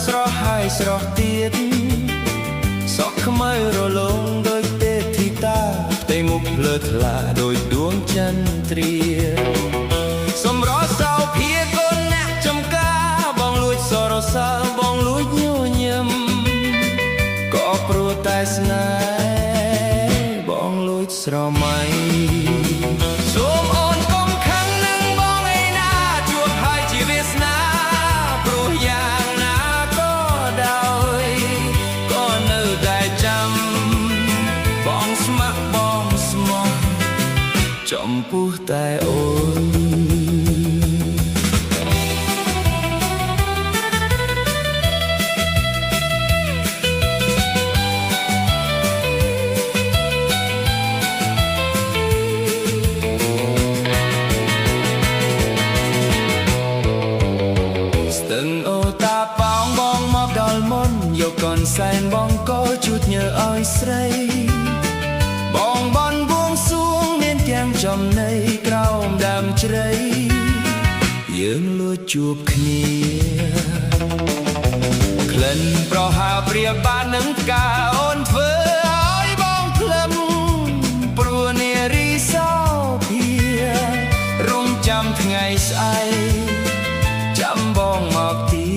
ស្រស់ហើយស្រស់ទៀតសក់ខ្មៅរលោងដូចទេពធីតាផ្ទៃមុខភ្លើថ្លាដូចដួងចន្ទ្រាសម្រស់សោភាកូនអ្នកចំការបងលួចសរសើរបងលួចញញឹមក៏ព្រោះតែស្នេហ៍បងលួចស្រមៃសូមអូនកុំខឹងនឹងបងឯណាជួបហើយជាវាសនាព្រោះយ៉ាងស្ម័គ្របងស្មោះចំពោះតែអូនស្ទឹងអូតាប៉ោងបងមកដល់មុនយកកូនសែនបងក៏ជួតញើឲ្យស្រីបងបនបួងសួងមានទាំងចំណៃក្រោមដើមជ្រៃយើងលួចជួបគ្នាក្លិនប្រហើរព្រាបបាននឹងការអូនធ្វើឲ្យបងក្លឹមព្រោះនារីសោភារងចាំថ្ងៃស្អែកចាំបងមកទៀ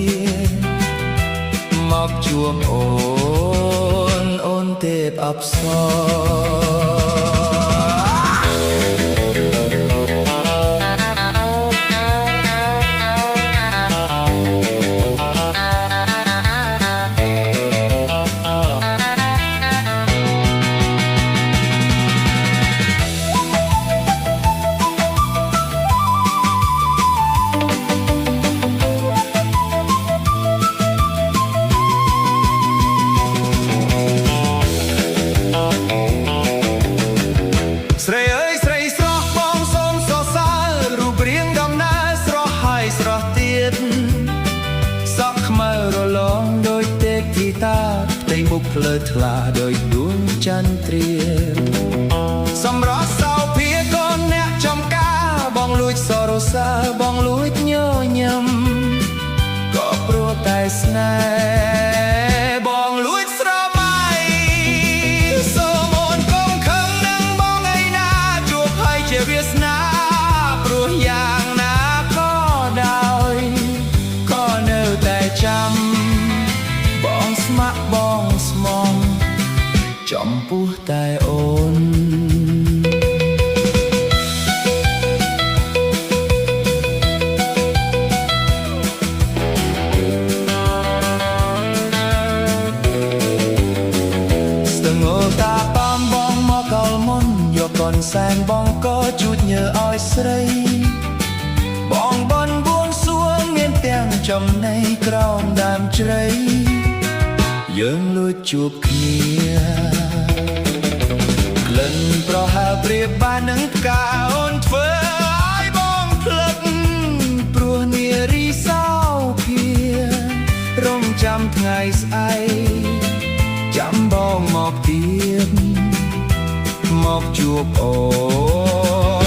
តមកជួបអូនទេពអប្សរស្រីអើយស្រីស្រស់បងសូមសរសើររូបរាងដំណើរស្រស់ហើយស្រស់ទៀតសក់ខ្មៅរលោងដូចទេពធីតាផ្ទៃមុខភ្លើថ្លាដូចដួងចន្ទ្រាសម្រស់សោភាកូនអ្នកចំការបងលួចសរសើរបងលួចញញឹមក៏ព្រោះតែស្នេហ៍បងលួចស្រមៃជាវាសនាព្រោះយ៉ាងណាក៏ដោយក៏នៅតែចាំបងស្ម័គ្របងស្មងចំពោះតែអូនស្ទឹងអូតាប៉ាំបងមកដល់មុនយកកូនសែនបងក៏ជួតញើឲ្យស្រីបងបនបួងសួងមានទាំងចំណៃក្រោមដើមជ្រៃយើងលួចជួបគ្នាក្លិនប្រហើរព្រាបបាននឹងការអូនធ្វើឲ្យបងភ្លឹកព្រោះនារីសោភារងចាំថ្ងៃស្អែកចាំបងមកទៀតមកជួបអូ